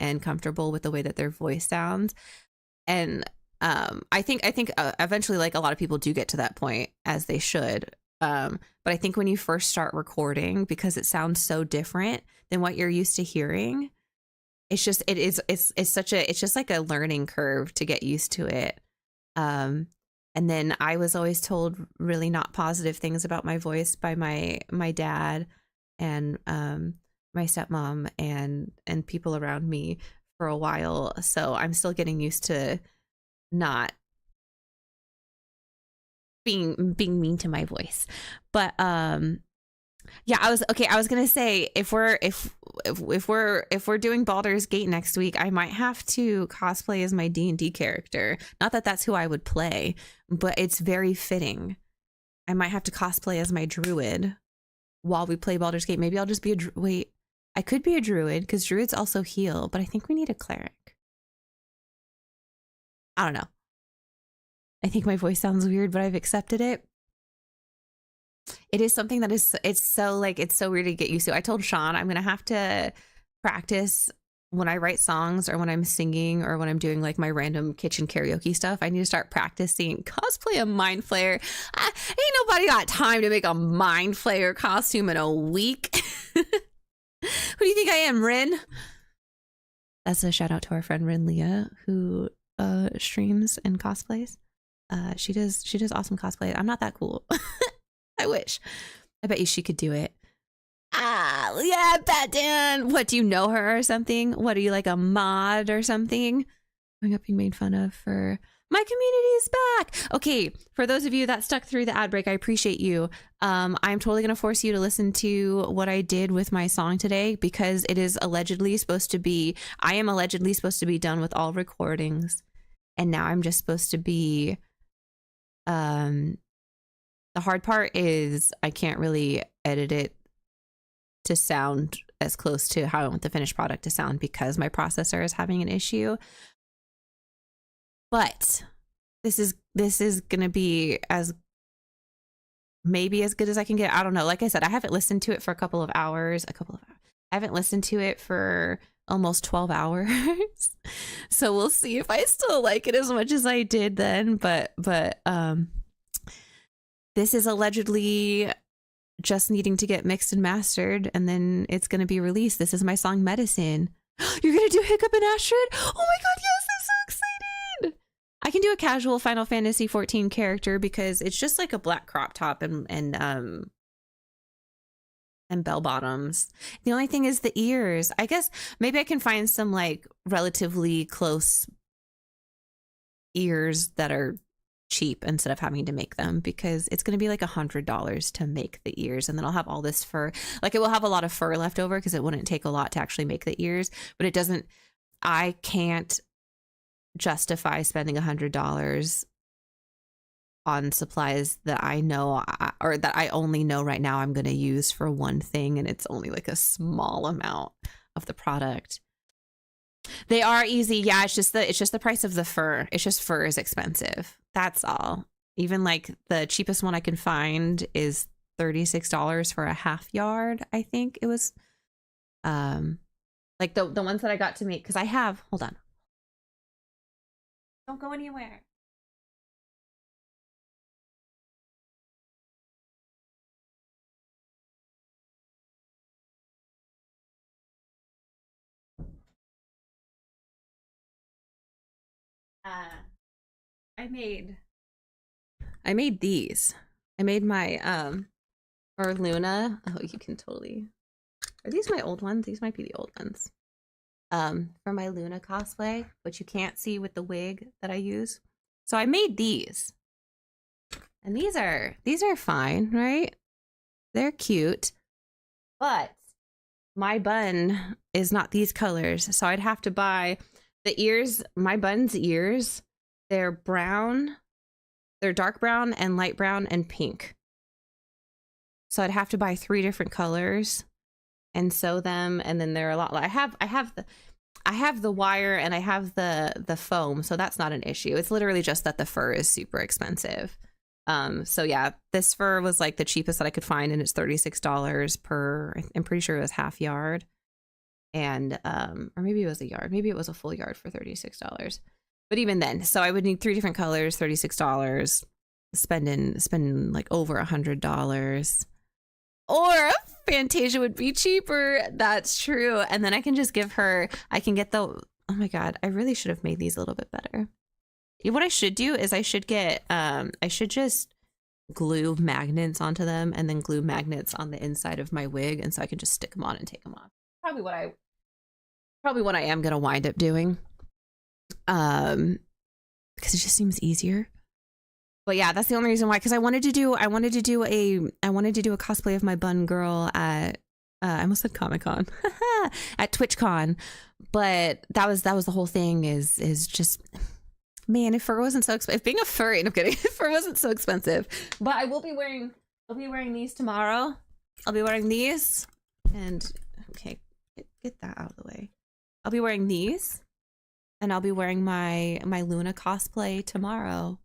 and comfortable with the way that their voice sounds. And I think eventually, like, a lot of people do get to that point, as they should. But I think when you first start recording, because it sounds so different than what you're used to hearing, it's just like a learning curve to get used to it. And then I was always told really not positive things about my voice by my dad and my stepmom and people around me for a while. So I'm still getting used to not being mean to my voice. But yeah, I was gonna say, if we're doing Baldur's Gate next week, I might have to cosplay as my D&D character. Not that that's who I would play, but it's very fitting. I might have to cosplay as my druid while we play Baldur's Gate. Maybe I'll just be wait, I could be a druid, because druids also heal, but I think we need a cleric. I don't know. I think my voice sounds weird, but I've accepted it. It is something that it's so weird to get used to. I told Sean I'm gonna have to practice when I write songs, or when I'm singing, or when I'm doing like my random kitchen karaoke stuff. I need to start practicing cosplay a mind flayer. Ain't nobody got time to make a mind flayer costume in a week. Who do you think I am, Rin? That's a shout out to our friend Rin Leah, who streams and cosplays. She does awesome cosplay. I'm not that cool. I wish. I bet you she could do it. Yeah, Batman. What, do you know her or something? What, are you like a mod or something? Going up being made fun of for my community is back. Okay, for those of you that stuck through the ad break, I appreciate you. I'm totally gonna force you to listen to what I did with my song today, because it is allegedly supposed to be, I am allegedly supposed to be done with all recordings, and now I'm just supposed to be the hard part is I can't really edit it to sound as close to how I want the finished product to sound, because my processor is having an issue. But this is gonna be maybe as good as I can get. I don't know. Like I said, I haven't listened to it for a couple of hours. I haven't listened to it for almost 12 hours. So we'll see if I still like it as much as I did then. But this is allegedly just needing to get mixed and mastered, and then it's going to be released. This is my song Medicine. You're going to do Hiccup and Astrid? Oh my god, yes, I'm so excited. I can do a casual Final Fantasy 14 character, because it's just like a black crop top and bell bottoms. The only thing is the ears. I guess maybe I can find some like relatively close ears that are cheap instead of having to make them, because it's going to be like $100 to make the ears, and then I'll have all this fur. Like, it will have a lot of fur left over, because it wouldn't take a lot to actually make the ears, but it doesn't, I can't justify spending $100 on supplies that I know, or that I only know right now I'm going to use for one thing, and it's only like a small amount of the product. They are easy. Yeah, it's just the price of the fur. It's just fur is expensive. That's all. Even like the cheapest one I can find is $36 for a half yard. I think it was like the ones that I got to make, because I have, hold on. Don't go anywhere. I made these. I made my or Luna. Oh, you can totally. Are these my old ones? These might be the old ones. For my Luna cosplay, which you can't see with the wig that I use. So I made these. And these are fine, right? They're cute. But my bun is not these colors, so I'd have to buy the ears. My bun's ears, they're brown, they're dark brown and light brown and pink. So I'd have to buy 3 different colors and sew them, and then they're a lot. I have the wire and I have the foam, so that's not an issue. It's literally just that the fur is super expensive. So yeah, this fur was like the cheapest that I could find, and it's $36 per, I'm pretty sure it was half yard. and or maybe it was a yard, maybe it was a full yard for $36. But even then, so I would need 3 different colors, $36, spending like over $100. Or Fantasia would be cheaper. That's true. And then I can just give her, I can get the, oh my God, I really should have made these a little bit better. What I should do is I should get, I should just glue magnets onto them and then glue magnets on the inside of my wig. And so I can just stick them on and take them off. Probably what I am going to wind up doing. Because it just seems easier. But yeah, that's the only reason why. Because I wanted to do a cosplay of my bun girl at I almost said Comic-Con at TwitchCon, but that was the whole thing. Is just, man, if fur wasn't so expensive, being a furry, I'm kidding. If fur wasn't so expensive, but I'll be wearing these tomorrow. I'll be wearing these, and okay, get that out of the way. I'll be wearing these, and I'll be wearing my Luna cosplay tomorrow.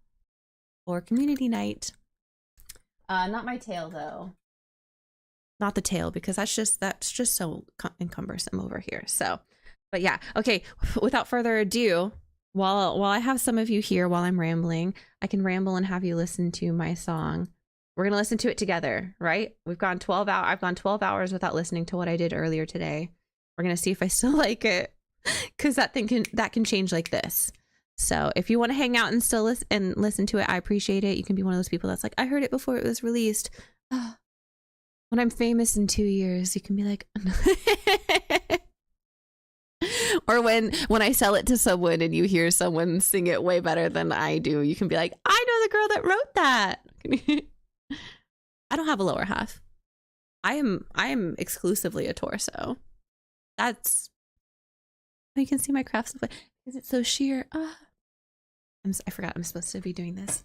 Or community night. Not my tail though. Not the tail, because that's just so encumbersome over here. So, but yeah, okay. Without further ado, while I have some of you here, while I'm rambling, I can ramble and have you listen to my song. We're gonna listen to it together, right? I've gone 12 hours without listening to what I did earlier today. We're gonna see if I still like it, because that can change like this. So if you want to hang out and still listen to it, I appreciate it. You can be one of those people that's like, I heard it before it was released. When I'm famous in 2 years, you can be like, or when I sell it to someone and you hear someone sing it way better than I do, you can be like, I know the girl that wrote that. I don't have a lower half. I am exclusively a torso. That's, you can see my craft stuff. Is it so sheer? I forgot I'm supposed to be doing this.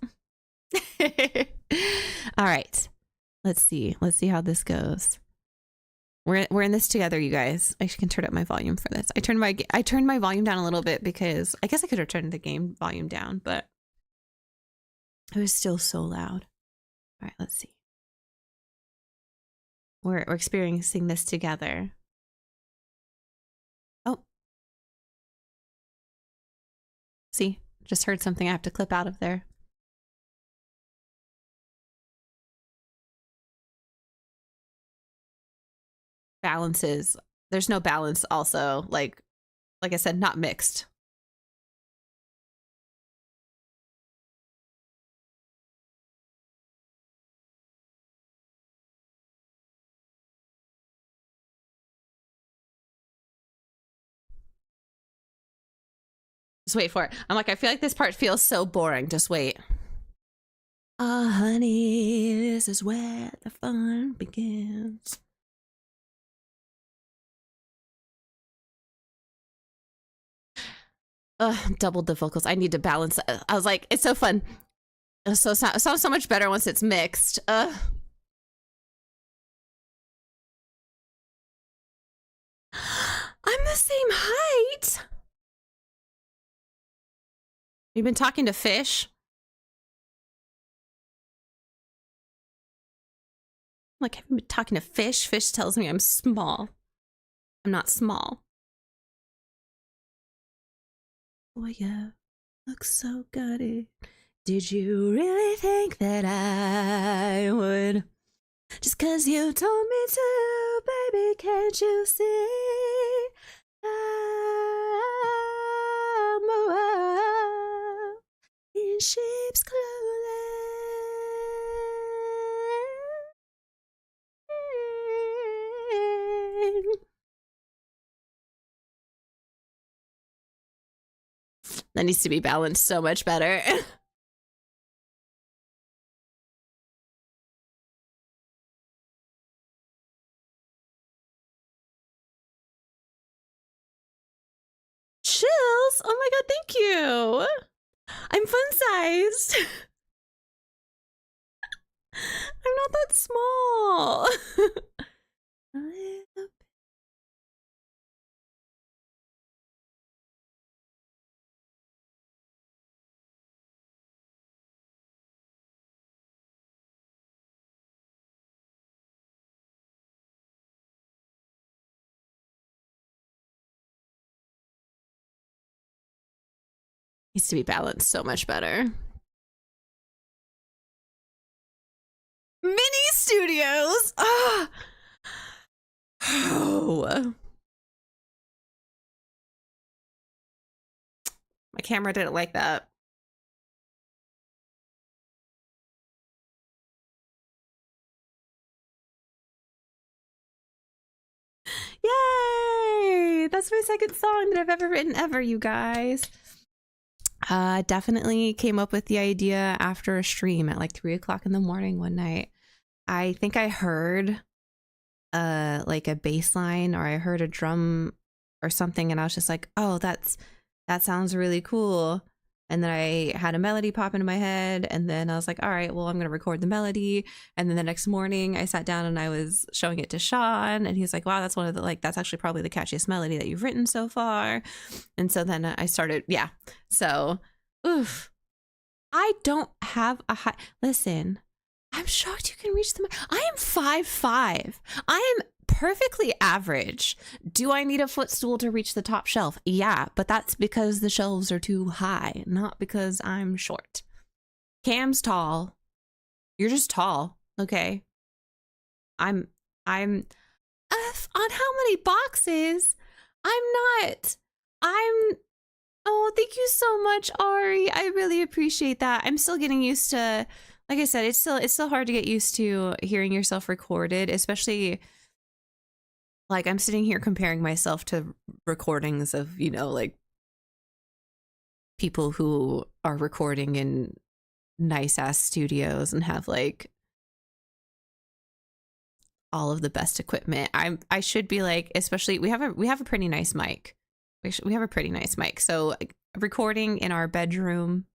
All right. Let's see how this goes. We're in this together, you guys. I can turn up my volume for this. I turned my volume down a little bit because I guess I could have turned the game volume down, but it was still so loud. All right, let's see. We're experiencing this together. Oh. See, just heard something I have to clip out of there. Balances. There's no balance also. Like I said, not mixed. Just wait for it. I'm like, I feel like this part feels so boring. Just wait. Honey, this is where the fun begins. Doubled the vocals. I need to balance. I was like, it's so fun. It sounds so much better once it's mixed. I'm the same height. You've been talking to fish? Like, I've been talking to fish. Fish tells me I'm small. I'm not small. Oh yeah, looks so gutty. Did you really think that I would? Just 'cause you told me to, baby, can't you see? I'm a wolf in sheep's clothing. That needs to be balanced so much better. Chills? Oh my god, thank you. I'm fun-sized. I'm not that small. Needs to be balanced so much better. Mini studios. Oh. My camera didn't like that. Yay! That's my second song that I've ever written ever, you guys. Definitely came up with the idea after a stream at like 3 o'clock in the morning one night. I think I heard like a bass line, or I heard a drum or something, and I was just like, oh, that sounds really cool. And then I had a melody pop into my head, and then I was like, all right, well, I'm gonna record the melody. And then the next morning I sat down and I was showing it to Sean, and he's like, wow, that's one of the, like, that's actually probably the catchiest melody that you've written so far. And so then I started, yeah. So, oof. I don't have a high, listen, I'm shocked you can reach the, I am 5'5". I am perfectly average. Do I need a footstool to reach the top shelf? Yeah, but that's because the shelves are too high, not because I'm short. Cam's tall. You're just tall, okay? I'm on how many boxes? Oh, thank you so much, Ari. I really appreciate that. I'm still getting used to, like I said, it's still hard to get used to hearing yourself recorded, especially like I'm sitting here comparing myself to recordings of, you know, like people who are recording in nice ass studios and have like all of the best equipment. I should be like, especially we have a pretty nice mic. We have a pretty nice mic. So like, recording in our bedroom,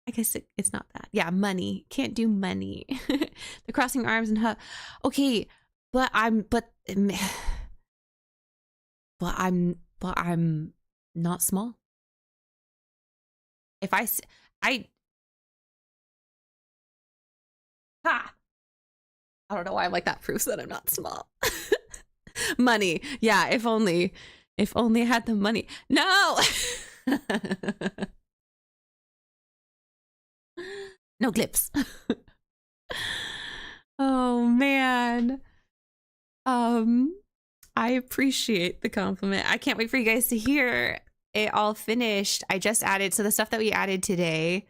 I guess it's not that. Yeah, money. Can't do money. The crossing arms and okay, but I'm not small. If I don't know why I'm like, that proves that I'm not small. Money. Yeah, if only I had the money. No. No clips. Oh man. I appreciate the compliment. I can't wait for you guys to hear it all finished. I just added, so the stuff that we added today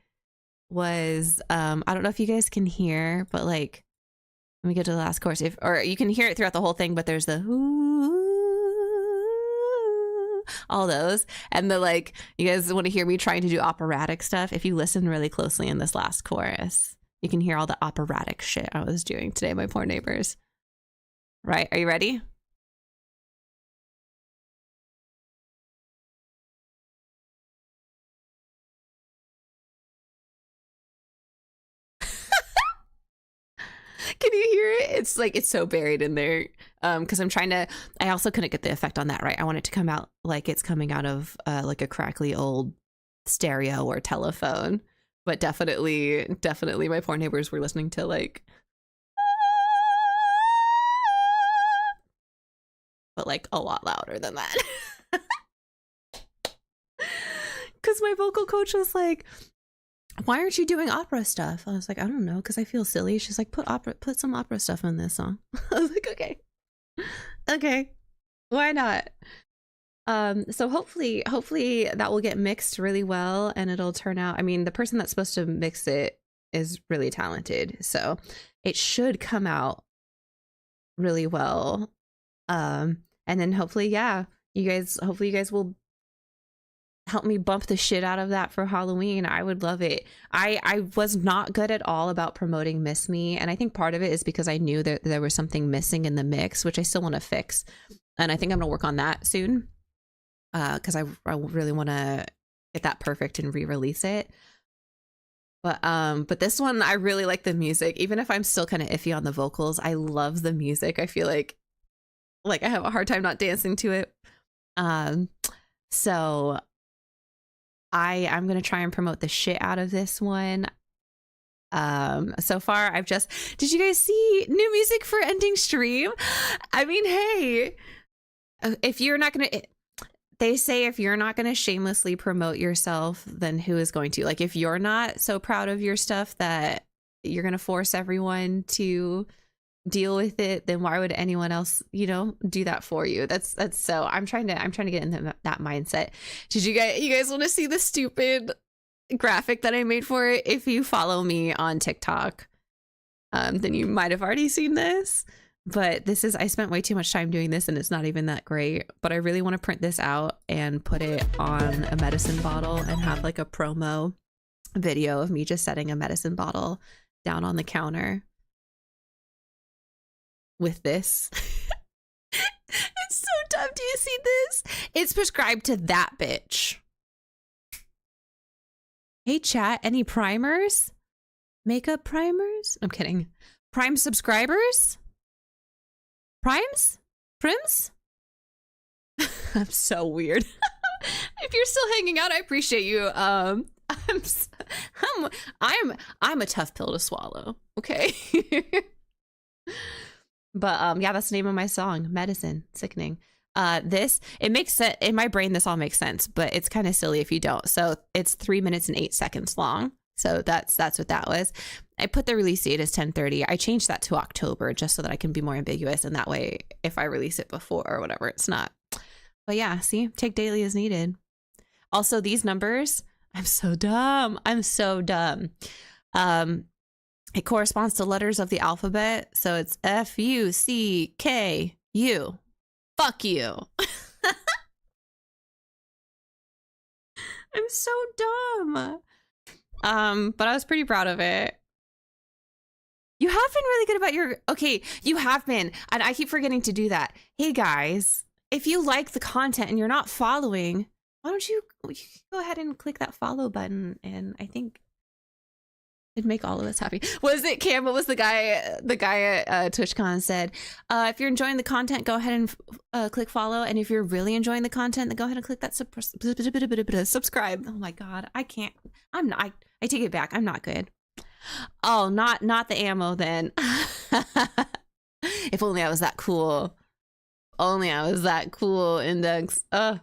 was I don't know if you guys can hear, but like, let me get to the last chorus, or you can hear it throughout the whole thing, but there's the all those, and the, like, you guys want to hear me trying to do operatic stuff. If you listen really closely in this last chorus, you can hear all the operatic shit I was doing today, my poor neighbors. Right, are you ready? Can you hear it? It's like, it's so buried in there. Because I also couldn't get the effect on that right. I want it to come out like it's coming out of like a crackly old stereo or telephone. But definitely my poor neighbors were listening to like, but like a lot louder than that. Because my vocal coach was like, why aren't you doing opera stuff? I was like, I don't know, because I feel silly. She's like, put some opera stuff in this song. I was like, okay, why not? So hopefully that will get mixed really well, and it'll turn out, I mean, the person that's supposed to mix it is really talented, so it should come out really well. And then hopefully, yeah, you guys will help me bump the shit out of that for Halloween. I would love it. I was not good at all about promoting Miss Me, and I think part of it is because I knew that there was something missing in the mix, which I still want to fix, and I think I'm gonna work on that soon, because I really want to get that perfect and re-release it. But this one, I really like the music, even if I'm still kind of iffy on the vocals. I love the music. I feel like I have a hard time not dancing to it. So I'm gonna try and promote the shit out of this one. So far did you guys see new music for ending stream? I mean, hey, if you're not gonna, they say if you're not going to shamelessly promote yourself, then who is going to? Like, if you're not so proud of your stuff that you're going to force everyone to deal with it, then why would anyone else, you know, do that for you? That's so I'm trying to get into that mindset. Did you guys want to see the stupid graphic that I made for it? If you follow me on TikTok, then you might have already seen this. But this is, I spent way too much time doing this and it's not even that great, but I really want to print this out and put it on a medicine bottle and have like a promo video of me just setting a medicine bottle down on the counter with this. It's so dumb. Do you see this? It's prescribed to that bitch. Hey chat, any primers? Makeup primers? I'm kidding. Prime subscribers? Primes? Prims? I'm so weird. If you're still hanging out, I appreciate you. I'm a tough pill to swallow. Okay. But yeah, that's the name of my song, Medicine, Sickening. This, it makes sense in my brain. This all makes sense, but it's kind of silly if you don't. So it's 3 minutes and 8 seconds long. So that's what that was. I put the release date as 10/30. I changed that to October just so that I can be more ambiguous. And that way, if I release it before or whatever, it's not. But yeah, see, take daily as needed. Also, these numbers, I'm so dumb. I'm so dumb. It corresponds to letters of the alphabet. So it's F-U-C-K-U. Fuck you. I'm so dumb. But I was pretty proud of it. You have been really good about your, okay, you have been, and I keep forgetting to do that. Hey guys, if you like the content and you're not following, why don't you go ahead and click that follow button, and I think it'd make all of us happy. Was it Cam? What was the guy at TwitchCon said? If you're enjoying the content, go ahead and click follow, and if you're really enjoying the content, then go ahead and click that subscribe. Oh my god, I can't. I'm not. I take it back. I'm not good. Oh, not the ammo then. If only I was that cool. Only I was that cool, Index. I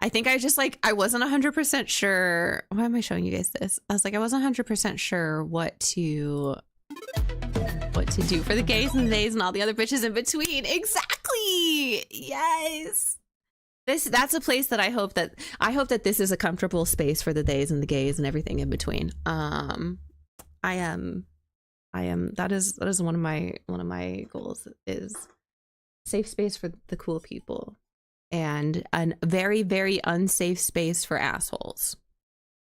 think I just I wasn't 100% sure. Why am I showing you guys this? I was like, I wasn't 100% sure what to do for the gays and the days and all the other bitches in between. Exactly. Yes. That's a place that I hope that this is a comfortable space for the days and the gays and everything in between. I am that is one of my goals, is safe space for the cool people and a very, very unsafe space for assholes.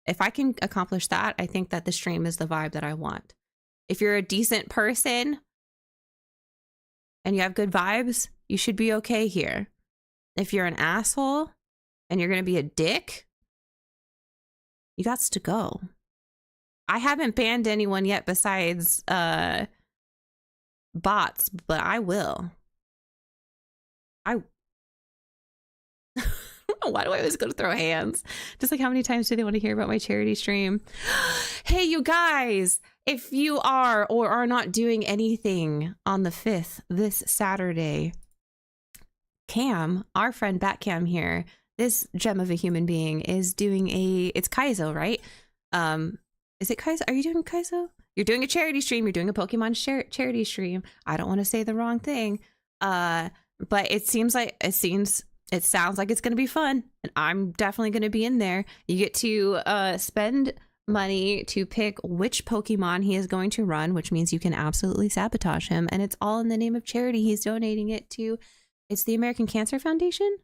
If I can accomplish that, I think that the stream is the vibe that I want. If you're a decent person and you have good vibes, you should be okay here. If you're an asshole and you're going to be a dick, you got to go. I haven't banned anyone yet besides bots, but I will. Why do I always go to throw hands? Just like, how many times do they want to hear about my charity stream? Hey, you guys, if you are or are not doing anything on the 5th, this Saturday, Cam, our friend Batcam here, this gem of a human being, is doing it's Kaizo, right? Is it Kaizo? Are you doing Kaizo? You're doing a charity stream. You're doing a Pokemon charity stream. I don't want to say the wrong thing. But it sounds like it's going to be fun, and I'm definitely going to be in there. You get to spend money to pick which Pokemon he is going to run, which means you can absolutely sabotage him, and it's all in the name of charity. He's donating it to, it's the American Cancer Foundation,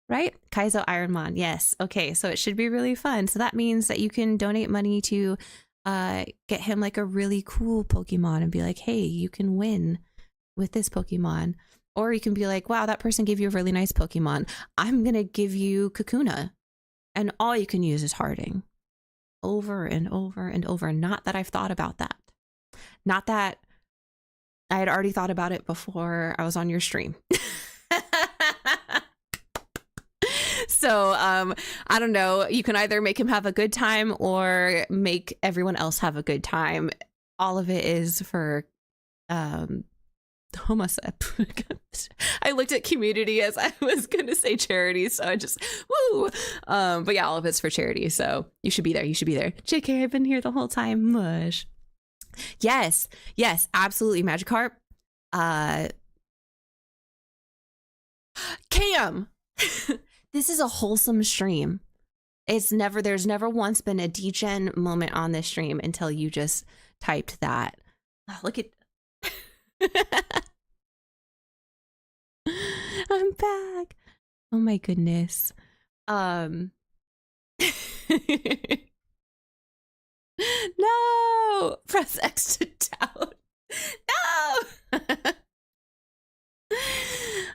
right? Kaizo Ironmon. Yes. Okay. So it should be really fun. So that means that you can donate money to get him like a really cool Pokemon and be like, hey, you can win with this Pokemon. Or you can be like, wow, that person gave you a really nice Pokemon. I'm going to give you Kakuna. And all you can use is Harding. Over and over and over. Not that I've thought about that. Not that I had already thought about it before I was on your stream. So I don't know. You can either make him have a good time or make everyone else have a good time. All of it is for I I looked at community as I was gonna say charity, so I just woo. But yeah, all of it's for charity, so you should be there. You should be there. JK, I've been here the whole time. Mush. Yes, absolutely. Magikarp. Cam. This is a wholesome stream. There's never once been a degen moment on this stream until you just typed that. Oh, look at I'm back. Oh my goodness. No. Press X to doubt. No.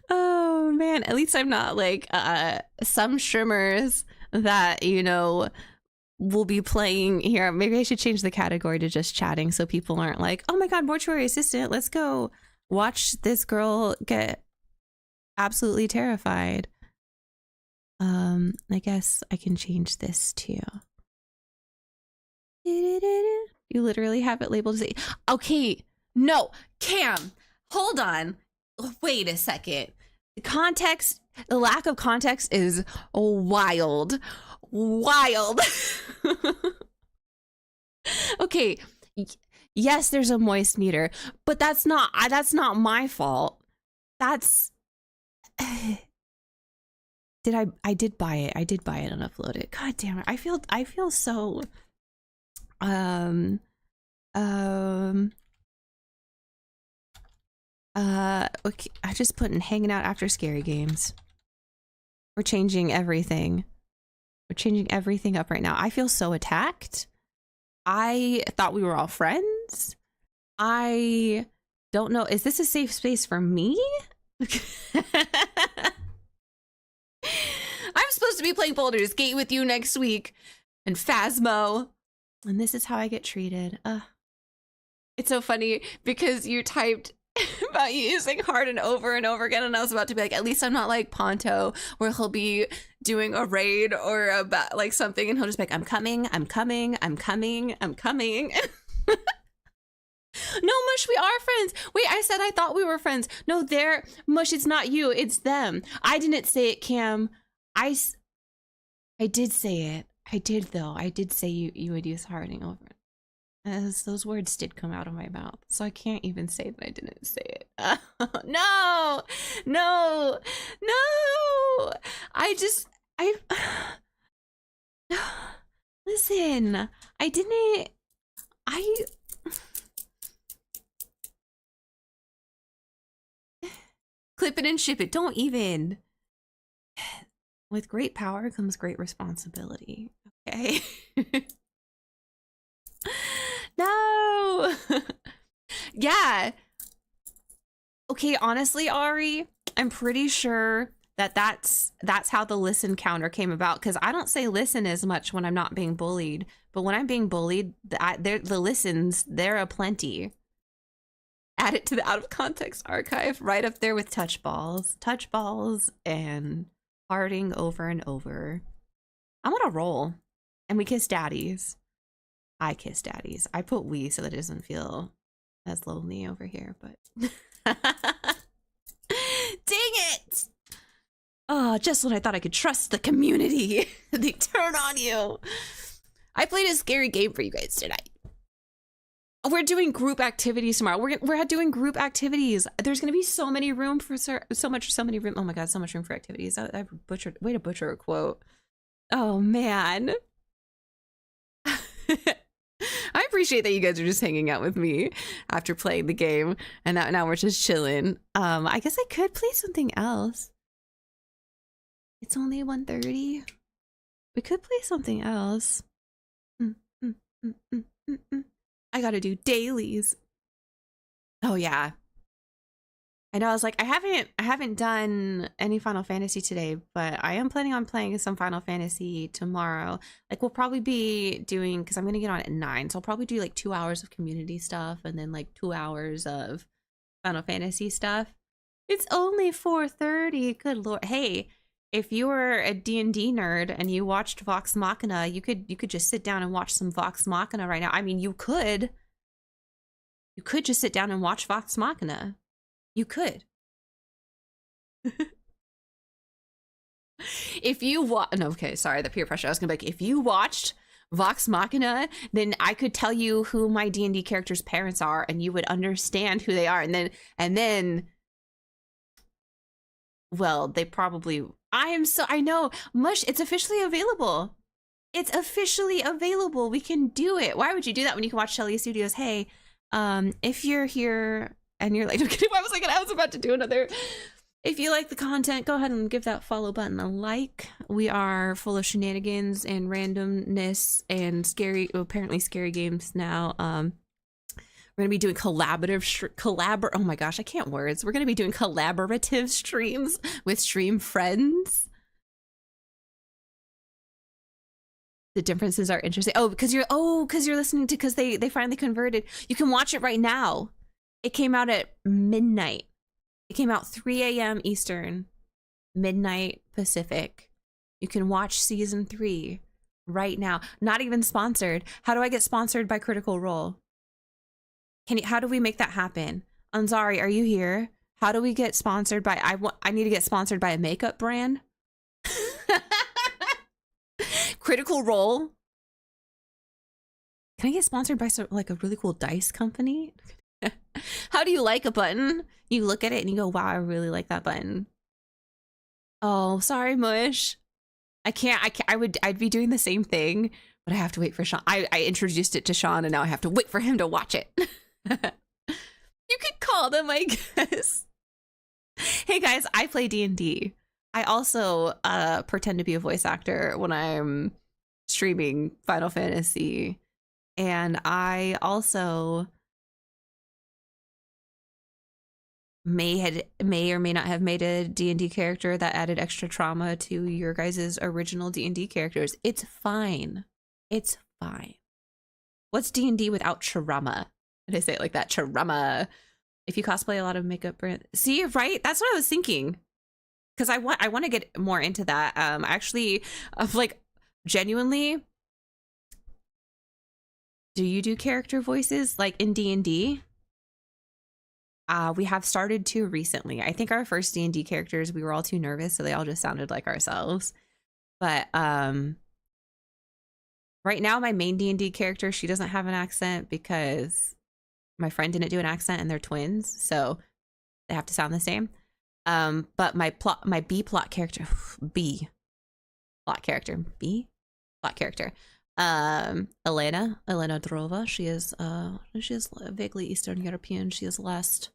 Oh man, at least I'm not like some streamers that, you know, will be playing here. Maybe I should change the category to just chatting so people aren't like, oh my god, mortuary assistant, let's go watch this girl get absolutely terrified. I guess I can change this too. You literally have it labeled as okay. No, Cam, hold on. Wait a second. The lack of context is wild. Okay. Yes, there's a moist meter, but that's not my fault. That's I did buy it. And upload it. God damn it. I feel so okay, I just put in hanging out after scary games. We're changing everything. We're changing everything up right now. I feel so attacked. I thought we were all friends. I don't know. Is this a safe space for me? I'm supposed to be playing Baldur's Gate with you next week and Phasmo. And this is how I get treated. It's so funny because you typed about using hard and over again, and I was about to be like, at least I'm not like Ponto where he'll be doing a raid or about like something and he'll just be like, I'm coming. No, Mush, we are friends. Wait, I said I thought we were friends. No, they're Mush, it's not you, it's them. I didn't say it, Cam. I did say it. I did though. I did say you would use hardening over. As those words did come out of my mouth, so I can't even say that I didn't say it. No. Listen, I didn't. Clip it and ship it. Don't even. With great power comes great responsibility. Okay. No. Yeah. Okay, honestly, Ari, I'm pretty sure that's how the listen counter came about, because I don't say listen as much when I'm not being bullied, but when I'm being bullied, the listens, they're aplenty. Add it to the out of context archive, right up there with touch balls and hearting over and over. I'm on a roll. And we kiss daddies. I kiss daddies. I put we so that it doesn't feel as lonely over here, but dang it! Oh, just when I thought I could trust the community, they turn on you. I played a scary game for you guys tonight. We're doing group activities tomorrow. We're doing group activities. There's going to be so many room for so many room. Oh my god, so much room for activities. I butchered. Way to butcher a quote. Oh man. I appreciate that you guys are just hanging out with me after playing the game, and now we're just chilling. I guess I could play something else. It's only 1:30. We could play something else. I gotta do dailies. Oh yeah. I know, I was like, I haven't done any Final Fantasy today, but I am planning on playing some Final Fantasy tomorrow. Like, we'll probably be doing, because I'm going to get on at 9, so I'll probably do like 2 hours of community stuff and then like 2 hours of Final Fantasy stuff. It's only 4:30. Good lord. Hey, if you were a D&D nerd and you watched Vox Machina, you could just sit down and watch some Vox Machina right now. I mean, you could just sit down and watch Vox Machina. You could. if you no, okay, sorry, the peer pressure. I was gonna be like, if you watched Vox Machina, then I could tell you who my D&D characters' parents are, and you would understand who they are. And then, well, they probably. I know, Mush. It's officially available. It's officially available. We can do it. Why would you do that when you can watch Shelly Studios? Hey, if you're here and you're like, okay, I was about to do another. If you like the content, go ahead and give that follow button a like. We are full of shenanigans and randomness and scary, apparently scary games now. We're gonna be doing oh my gosh, I can't words. We're gonna be doing collaborative streams with stream friends. The differences are interesting. Because you're listening to, because they finally converted. You can watch it right now. It came out at midnight. It came out 3 a.m. Eastern, midnight Pacific. You can watch season 3 right now. Not even sponsored. How do I get sponsored by Critical Role? How do we make that happen? Anzari, are you here? How do we get sponsored by, I need to get sponsored by a makeup brand. Critical Role. Can I get sponsored by like a really cool dice company? How do you like a button? You look at it and you go, wow, I really like that button. Oh, sorry, Mush. I'd be doing the same thing, but I have to wait for Sean. I introduced it to Sean and now I have to wait for him to watch it. You could call them, I guess. Hey guys, I play D&D. I also pretend to be a voice actor when I'm streaming Final Fantasy. And I also may or may not have made a D&D character that added extra trauma to your guys' original D&D characters. It's fine. It's fine. What's D&D without trauma? Did I say it like that? Trauma. If you cosplay a lot of makeup brand. See, right? That's what I was thinking. Because I want to get more into that. Actually, like, genuinely, do you do character voices like in D&D? We have started to recently. I think our first D&D characters, we were all too nervous, so they all just sounded like ourselves. But right now, my main D&D character, she doesn't have an accent because my friend didn't do an accent and they're twins, so they have to sound the same. But my B plot character, Elena Drova. She is vaguely Eastern European. She is the last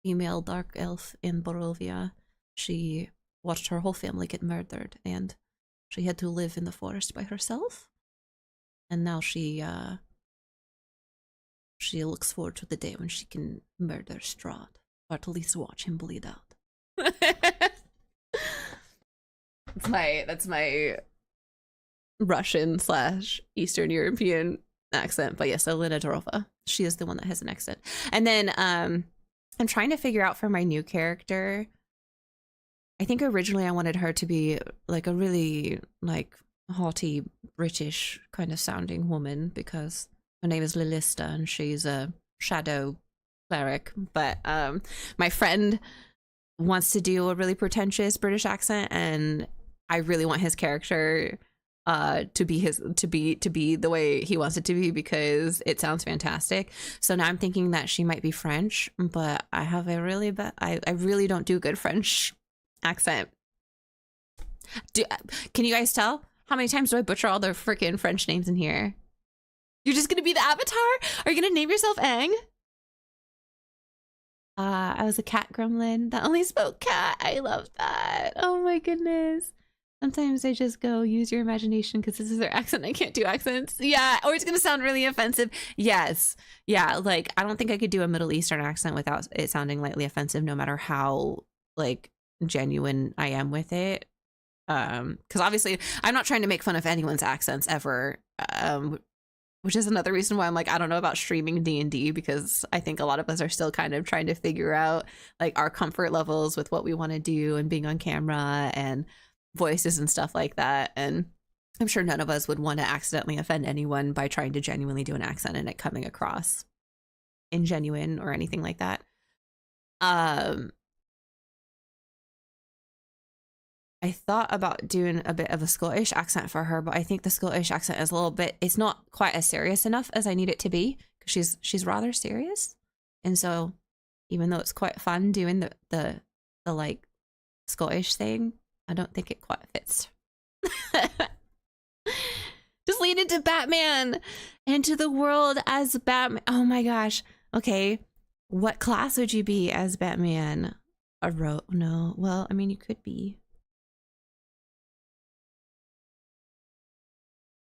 female dark elf in Borovia. She watched her whole family get murdered, and she had to live in the forest by herself. And now she looks forward to the day when she can murder Strahd, or at least watch him bleed out. That's my Russian / Eastern European accent. But yes, Elena Dorova. She is the one that has an accent. And then I'm trying to figure out for my new character. I think originally I wanted her to be like a really like haughty British kind of sounding woman because her name is Lilista and she's a shadow cleric. But my friend wants to do a really pretentious British accent, and I really want his character to be the way he wants it to be because it sounds fantastic. So now I'm thinking that she might be French, but I have a really bad I really don't do good French accent. Can you guys tell? How many times do I butcher all the freaking French names in here? You're just gonna be the avatar? Are you gonna name yourself Aang? I was a cat gremlin that only spoke cat. I love that. Oh my goodness. Sometimes I just go, use your imagination because this is their accent. I can't do accents. Yeah, or it's going to sound really offensive. Yes. Yeah, like, I don't think I could do a Middle Eastern accent without it sounding lightly offensive, no matter how, like, genuine I am with it. Because obviously, I'm not trying to make fun of anyone's accents ever. Which is another reason why I'm like, I don't know about streaming D&D, because I think a lot of us are still kind of trying to figure out, like, our comfort levels with what we want to do and being on camera and voices and stuff like that. And I'm sure none of us would want to accidentally offend anyone by trying to genuinely do an accent and it coming across ingenuine or anything like that. I thought about doing a bit of a Scottish accent for her, but I think the Scottish accent is a little bit, it's not quite as serious enough as I need it to be, because she's rather serious. And so even though it's quite fun doing the like Scottish thing, I don't think it quite fits. Just lead into Batman, into the world as Batman. Oh my gosh. Okay. What class would you be as Batman? No. Well, I mean, you could be.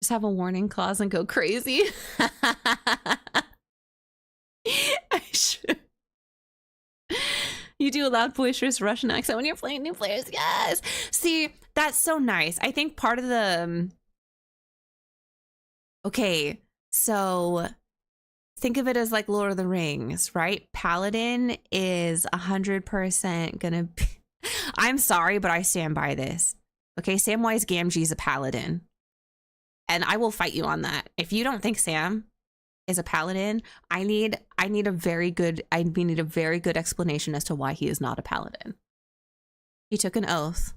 Just have a warning clause and go crazy. I should. You do a loud, boisterous Russian accent when you're playing new players. Yes. See, that's so nice. I think part of the... Okay, so think of it as like Lord of the Rings, right? Paladin is 100% gonna be... I'm sorry, but I stand by this. Okay, Samwise Gamgee's a paladin. And I will fight you on that. If you don't think Sam is a paladin, I need a very good explanation as to why he is not a paladin. He took an oath.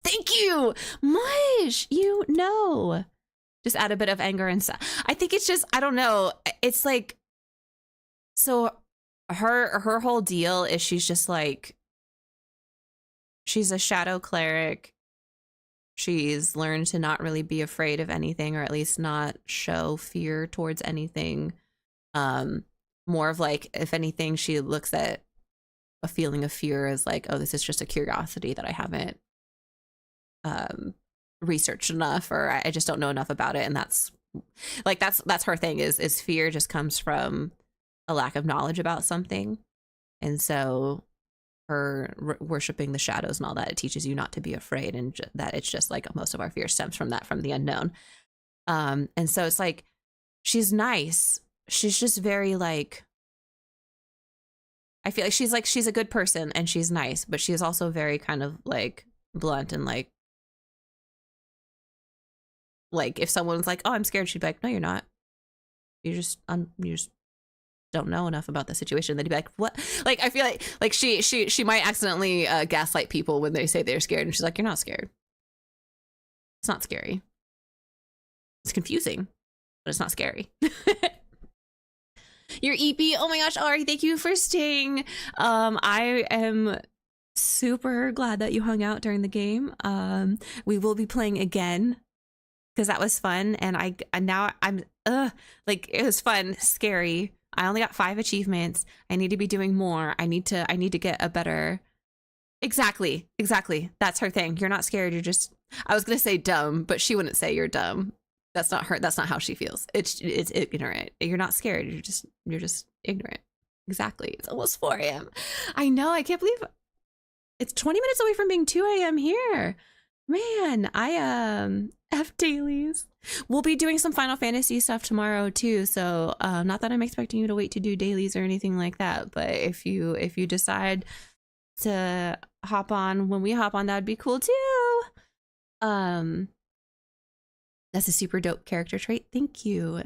Thank you, Mush. You know, just add a bit of anger and stuff. I think it's just, I don't know. It's like, so her whole deal is she's just like, she's a shadow cleric. She's learned to not really be afraid of anything, or at least not show fear towards anything. More of like, if anything, she looks at a feeling of fear as like, oh, this is just a curiosity that I haven't researched enough, or I just don't know enough about it. And that's like, that's her thing, is fear just comes from a lack of knowledge about something. And so her worshiping the shadows and all that, it teaches you not to be afraid, and that it's just like most of our fear stems from that, from the unknown. And so it's like, she's nice. She's just very like, I feel like she's a good person and she's nice, but she is also very kind of like blunt and like if someone's like, oh, I'm scared, she'd be like, no, you're not. You just don't know enough about the situation. Then you'd be like, what? Like, I feel like she might accidentally gaslight people when they say they're scared, and she's like, you're not scared. It's not scary. It's confusing, but it's not scary. Your EP, oh my gosh, Ari, thank you for staying. I am super glad that you hung out during the game. We will be playing again, because that was fun, and now I'm like, it was fun, scary. I only got 5 achievements. I need to be doing more. I need to get a better. Exactly. That's her thing. You're not scared. You're just, I was gonna say dumb, but she wouldn't say you're dumb. That's not her. That's not how she feels. It's ignorant. You're not scared. You're just ignorant. Exactly. It's almost 4 a.m. I know. I can't believe it's 20 minutes away from being 2 a.m. here. Man, I F dailies. We'll be doing some Final Fantasy stuff tomorrow too. So not that I'm expecting you to wait to do dailies or anything like that, but if you decide to hop on when we hop on, that'd be cool too. That's a super dope character trait. Thank you.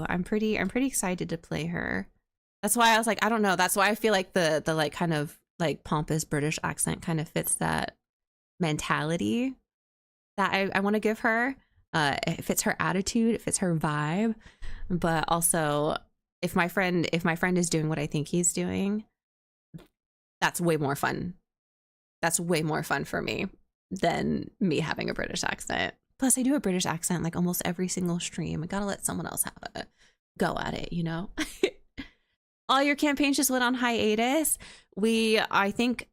I'm pretty excited to play her. That's why I was like, I don't know. That's why I feel like the like kind of like pompous British accent kind of fits that mentality that I want to give her. It fits her attitude, it fits her vibe. But also, if my friend is doing what I think he's doing, that's way more fun. That's way more fun for me than me having a British accent. Plus, I do a British accent like almost every single stream. I gotta let someone else have a go at it, you know? All your campaigns just went on hiatus. I think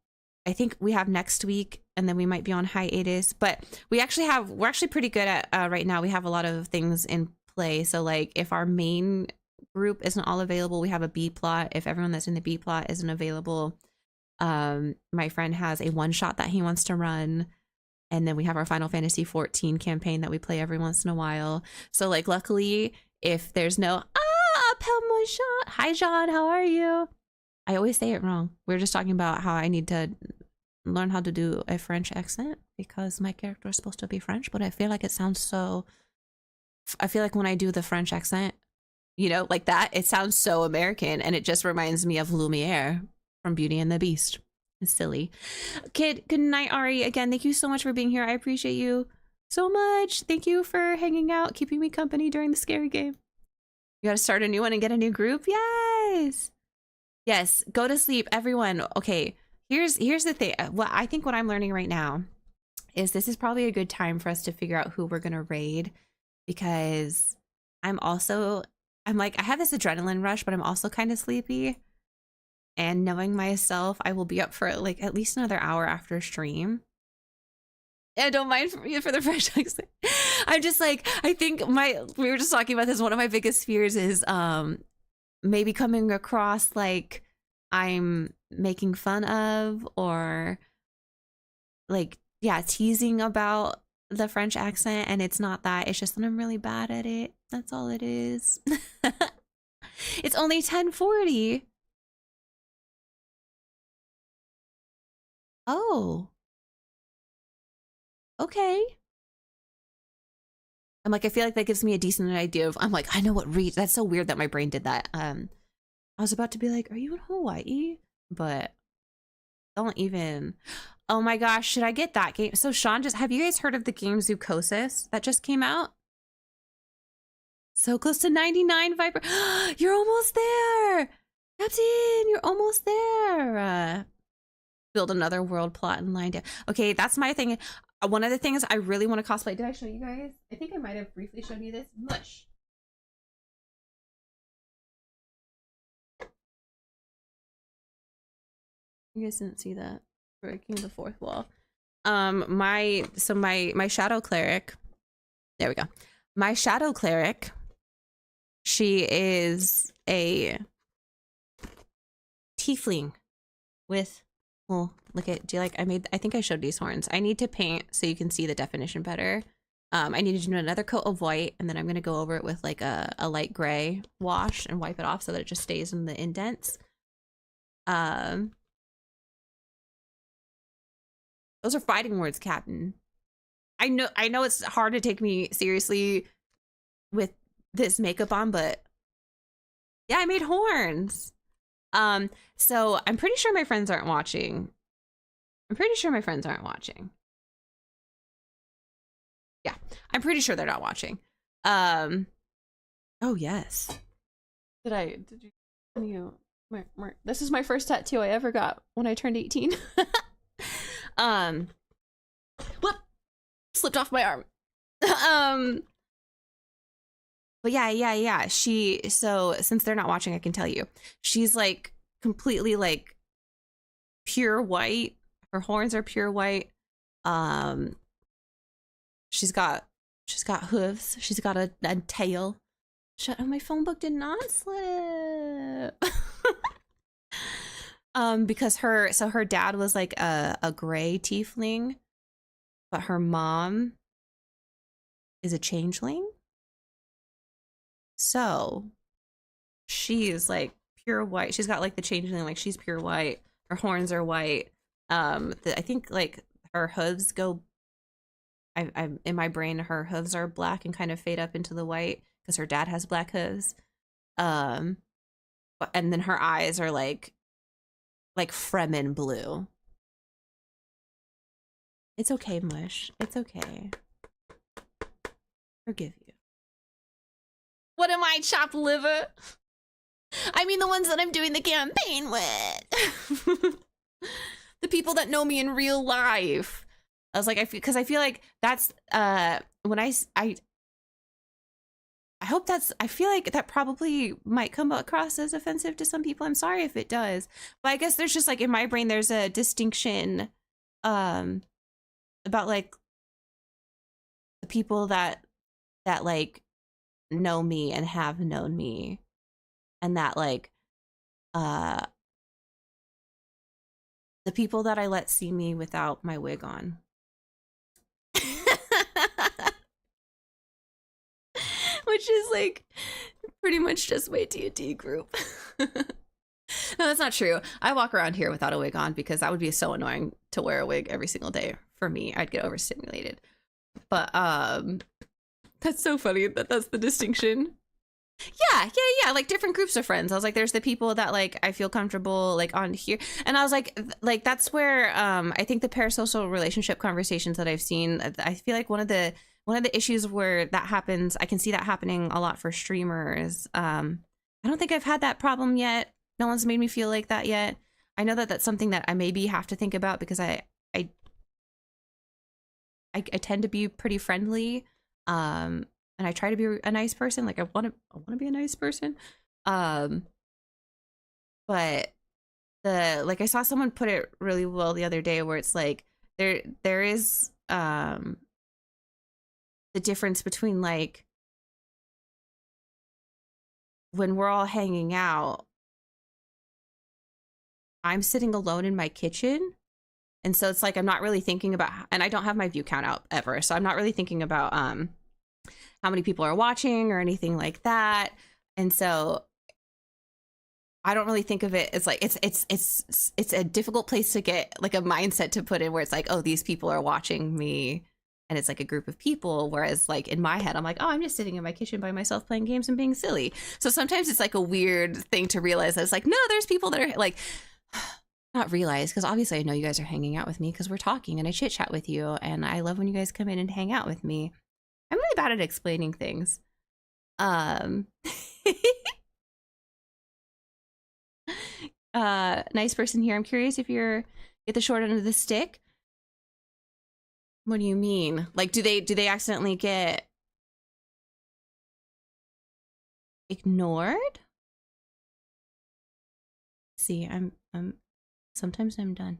we have next week, and then we might be on hiatus, but we're actually pretty good at right now. We have a lot of things in play. So like, if our main group isn't all available, we have a B plot. If everyone that's in the B plot isn't available, my friend has a one shot that he wants to run. And then we have our Final Fantasy 14 campaign that we play every once in a while. So like, luckily, if there's no, hi Jean, how are you? I always say it wrong. We're just talking about how I need to learn how to do a French accent, because my character is supposed to be French, but I feel like it sounds so, I feel like when I do the French accent, you know, like that, it sounds so American, and it just reminds me of Lumiere from Beauty and the Beast. It's silly. Kid, good night, Ari. Again, thank you so much for being here. I appreciate you so much. Thank you for hanging out, keeping me company during the scary game. You gotta start a new one and get a new group? Yes! Yes, go to sleep, everyone. Okay, here's the thing. Well, I think what I'm learning right now is this is probably a good time for us to figure out who we're gonna raid, because I'm like, I have this adrenaline rush, but I'm also kind of sleepy. And knowing myself, I will be up for like at least another hour after stream. I don't mind for the fresh accent. I'm just like, I think we were just talking about this. One of my biggest fears is maybe coming across like I'm making fun of, or like, yeah, teasing about the French accent, and it's not that. It's just that I'm really bad at it. That's all it is. It's only 10:40. Oh. Okay. I'm like, I feel like that gives me a decent idea of, I'm like, I know what reach. That's so weird that my brain did that. I was about to be like, are you in Hawaii? But don't even. Oh my gosh, should I get that game? So Sean, have you guys heard of the game Zoocosis that just came out? So close to 99 Viper. You're almost there. Captain, you're almost there. Build another world plot and line down. Okay, that's my thing. One of the things I really want to cosplay. Did I show you guys? I think I might have briefly shown you this. Mush. You guys didn't see that. Breaking the fourth wall. My shadow cleric. There we go. My shadow cleric. She is a tiefling with, well, look at, do you like, I think I showed these horns. I need to paint so you can see the definition better. I need to do another coat of white, and then I'm going to go over it with like a light gray wash and wipe it off so that it just stays in the indents. Those are fighting words, Captain. I know it's hard to take me seriously with this makeup on, but yeah, I made horns. So I'm pretty sure my friends aren't watching. Yeah, I'm pretty sure they're not watching. Oh yes. Did you this is my first tattoo I ever got when I turned 18. Whoop, slipped off my arm. But yeah. So since they're not watching, I can tell you, she's like completely like pure white. Her horns are pure white. She's got hooves. She's got a tail. Shut up! My phone book did not slip. Because her dad was like a gray tiefling, but her mom is a changeling. So she is like pure white. She's got like the changeling, like she's pure white. Her horns are white. I think like her hooves go. I'm in my brain. Her hooves are black and kind of fade up into the white because her dad has black hooves. And then her eyes are like Fremen blue. It's okay, Mush. It's okay. Forgive you. What am I, chopped liver? I mean the ones that I'm doing the campaign with. The people that know me in real life. I was like, I feel like that's when I hope that's, I feel like that probably might come across as offensive to some people. I'm sorry if it does, but I guess there's just like in my brain there's a distinction about like the people that like know me and have known me, and that like the people that I let see me without my wig on. Which is like pretty much just my D&D group. No, that's not true. I walk around here without a wig on because that would be so annoying to wear a wig every single day for me. I'd get overstimulated. But that's so funny that that's the distinction. Yeah, like different groups of friends. I was like, there's the people that like I feel comfortable like on here, and I was like that's where I think the parasocial relationship conversations that I've seen, I feel like one of the issues where that happens, I can see that happening a lot for streamers. I don't think I've had that problem yet. No one's made me feel like that yet. I know that that's something that I maybe have to think about because I tend to be pretty friendly. And I try to be a nice person. Like I want to be a nice person. But like I saw someone put it really well the other day where it's like there is the difference between like when we're all hanging out, I'm sitting alone in my kitchen. And so it's like I'm not really thinking about, and I don't have my view count out ever. So I'm not really thinking about how many people are watching or anything like that. And so I don't really think of it as like it's a difficult place to get like a mindset to put in where it's like, oh, these people are watching me and it's like a group of people, whereas like in my head I'm like, oh, I'm just sitting in my kitchen by myself playing games and being silly. So sometimes it's like a weird thing to realize that it's like, no, there's people that are like not realize, because obviously I know you guys are hanging out with me because we're talking and I chit chat with you and I love when you guys come in and hang out with me. I'm really bad at explaining things. Nice person here. I'm curious if you're get the short end of the stick. What do you mean? Like, do they accidentally get ignored? See, I'm sometimes I'm done.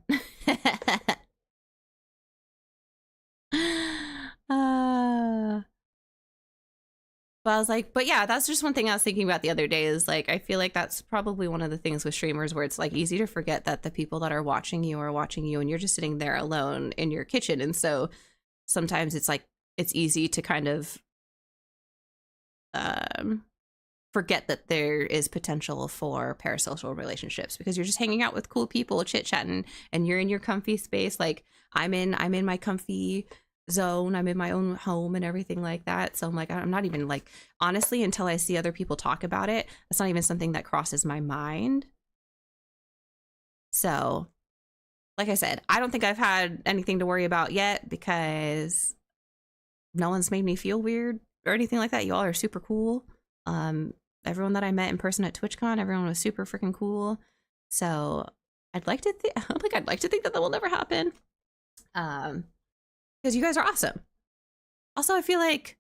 But I was like, but yeah, that's just one thing I was thinking about the other day is like, I feel like that's probably one of the things with streamers where it's like easy to forget that the people that are watching you and you're just sitting there alone in your kitchen. And so sometimes it's like, it's easy to kind of forget that there is potential for parasocial relationships because you're just hanging out with cool people, chit-chatting, and you're in your comfy space. Like I'm in my comfy zone, I'm in my own home and everything like that. So I'm like, I'm not even like, honestly, until I see other people talk about it, it's not even something that crosses my mind. So like I said, I don't think I've had anything to worry about yet because no one's made me feel weird or anything like that. You all are super cool. Everyone that I met in person at TwitchCon, everyone was super freaking cool. So I'd like to think that will never happen. Because you guys are awesome. Also, I feel like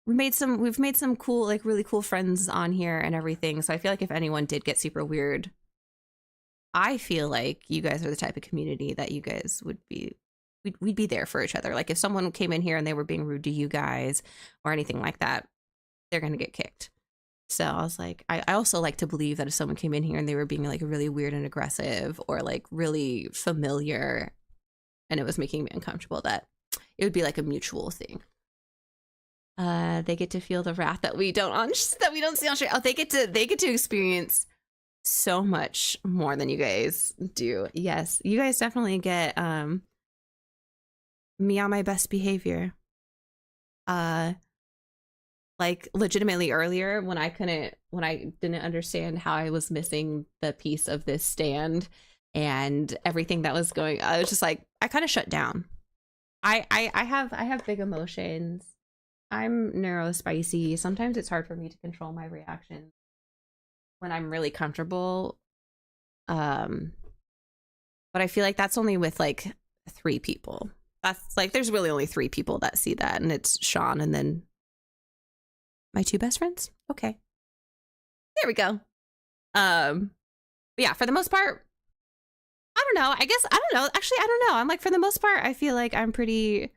we've made some cool, like really cool friends on here and everything. So I feel like if anyone did get super weird, I feel like you guys are the type of community that you guys would be, we'd be there for each other. Like if someone came in here and they were being rude to you guys or anything like that, they're gonna get kicked. So I was like, I also like to believe that if someone came in here and they were being like really weird and aggressive or like really familiar and it was making me uncomfortable, that it would be like a mutual thing. They get to feel the wrath that we don't see on stream. Oh, they get to experience so much more than you guys do. Yes, you guys definitely get me on my best behavior. Like legitimately earlier when I didn't understand how I was missing the piece of this stand and everything that was going, I was just like, I kind of shut down. I have big emotions. I'm neurospicy. Sometimes it's hard for me to control my reactions when I'm really comfortable. But I feel like that's only with like 3 people. That's like, there's really only 3 people that see that, and it's Sean and then my 2 best friends. Okay. There we go. But yeah, for the most part, I don't know. Actually, I don't know. I'm like, for the most part, I feel like I'm pretty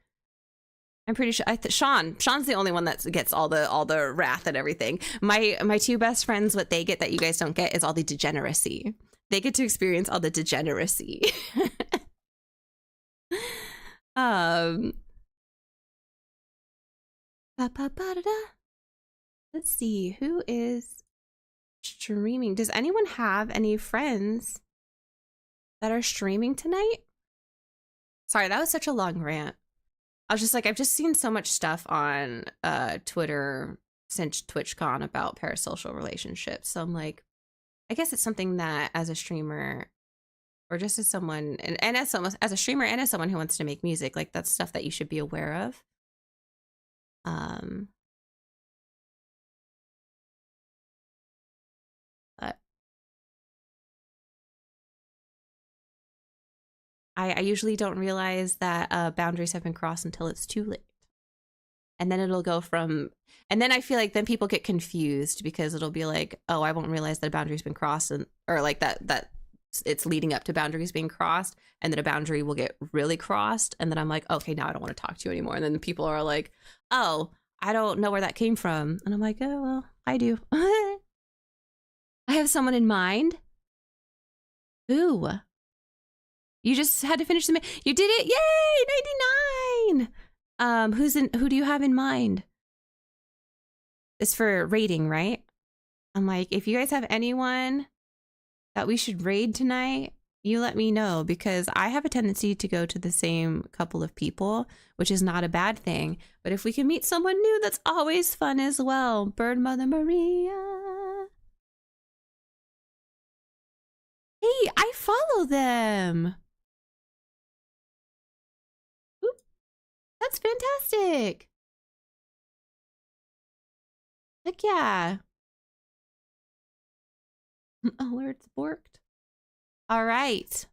sure. Sean's the only one that gets all the wrath and everything. My 2 best friends, what they get that you guys don't get is all the degeneracy. They get to experience all the degeneracy. Let's see, who is streaming? Does anyone have any friends that are streaming tonight? Sorry, that was such a long rant. I was just like, I've just seen so much stuff on Twitter since TwitchCon about parasocial relationships. So I'm like, I guess it's something that as a streamer, or just as someone, and as someone, as a streamer and as someone who wants to make music, like that's stuff that you should be aware of. But I usually don't realize that boundaries have been crossed until it's too late. And then it'll go from, and then I feel like then people get confused because it'll be like, oh, I won't realize that a boundary's been crossed, and or like that it's leading up to boundaries being crossed, and then a boundary will get really crossed, and then I'm like, okay, now I don't want to talk to you anymore. And then the people are like, oh, I don't know where that came from. And I'm like, oh, well, I do. I have someone in mind. Who? You just had to finish the, you did it. Yay, 99. Who do you have in mind? It's for raiding, right? I'm like, if you guys have anyone that we should raid tonight, you let me know, because I have a tendency to go to the same couple of people, which is not a bad thing. But if we can meet someone new, that's always fun as well. Bird Mother Maria. Hey, I follow them. Oop, that's fantastic. Heck yeah. Alerts borked. All right.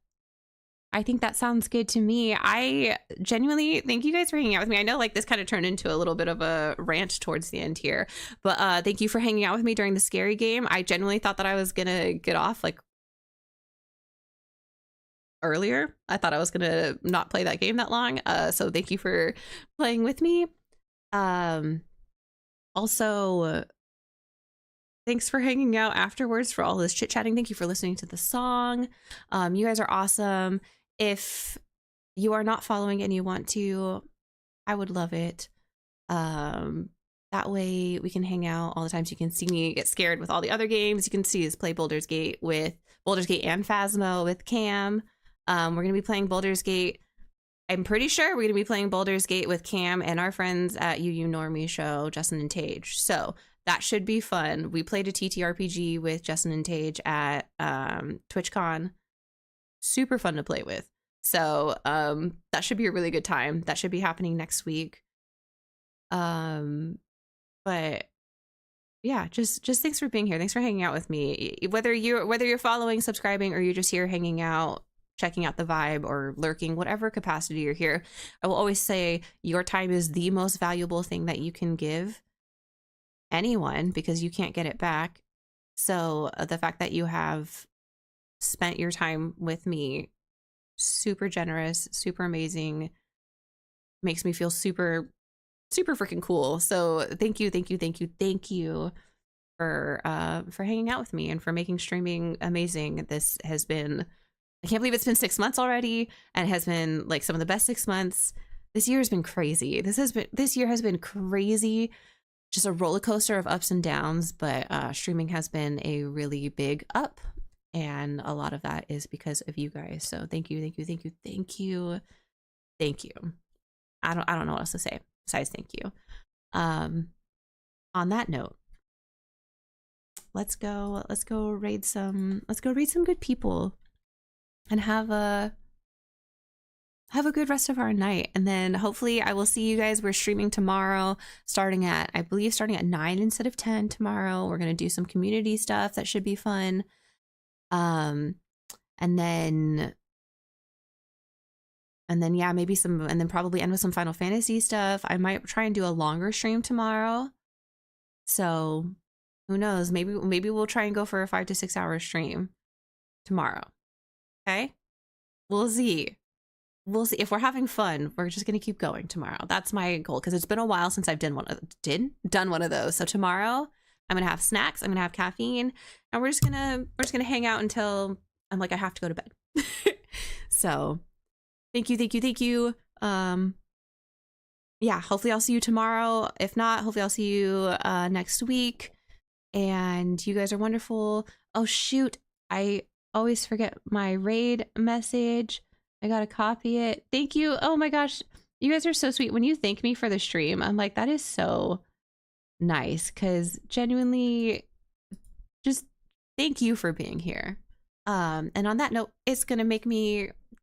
I think that sounds good to me. I genuinely thank you guys for hanging out with me. I know like this kind of turned into a little bit of a rant towards the end here, but thank you for hanging out with me during the scary game. I genuinely thought that I was gonna get off like earlier. I thought I was gonna not play that game that long. So thank you for playing with me. Also, thanks for hanging out afterwards for all this chit-chatting. Thank you for listening to the song. You guys are awesome. If you are not following and you want to, I would love it. That way we can hang out all the time. So you can see me get scared with all the other games. You can see us play Baldur's Gate and Phasmo with Cam. We're going to be playing Baldur's Gate. I'm pretty sure we're going to be playing Baldur's Gate with Cam and our friends at UU Normie Show, Justin and Tage. So that should be fun. We played a TTRPG with Justin and Tage at TwitchCon. Super fun to play with. So that should be a really good time. That should be happening next week. But yeah, just thanks for being here. Thanks for hanging out with me. Whether you're following, subscribing, or you're just here hanging out, checking out the vibe, or lurking, whatever capacity you're here, I will always say your time is the most valuable thing that you can give anyone, because you can't get it back. So the fact that you have spent your time with me, super generous, super amazing, makes me feel super freaking cool. So thank you for hanging out with me and for making streaming amazing. This has been, I can't believe it's been 6 months already, and it has been like some of the best 6 months. This year has been crazy. This year has been crazy. Just a roller coaster of ups and downs, but streaming has been a really big up, and a lot of that is because of you guys. So thank you. I don't know what else to say besides thank you. On that note, let's go raid some good people and have a good rest of our night. And then hopefully I will see you guys. We're streaming tomorrow, starting at 9 instead of 10 tomorrow. We're going to do some community stuff that should be fun. And then yeah, maybe and then probably end with some Final Fantasy stuff. I might try and do a longer stream tomorrow. So who knows? Maybe we'll try and go for a 5 to 6 hour stream tomorrow. Okay? We'll see if we're having fun. We're just gonna keep going tomorrow. That's my goal, because it's been a while since I've done one of those. So tomorrow I'm gonna have snacks, I'm gonna have caffeine, and we're just gonna hang out until I'm like, I have to go to bed. So thank you. Yeah, hopefully I'll see you tomorrow. If not, hopefully I'll see you next week. And you guys are wonderful. Oh shoot, I always forget my raid message. I gotta copy it. Thank you. Oh my gosh, you guys are so sweet. When you thank me for the stream, I'm like, that is so nice, because genuinely, just thank you for being here. And on that note, it's gonna make me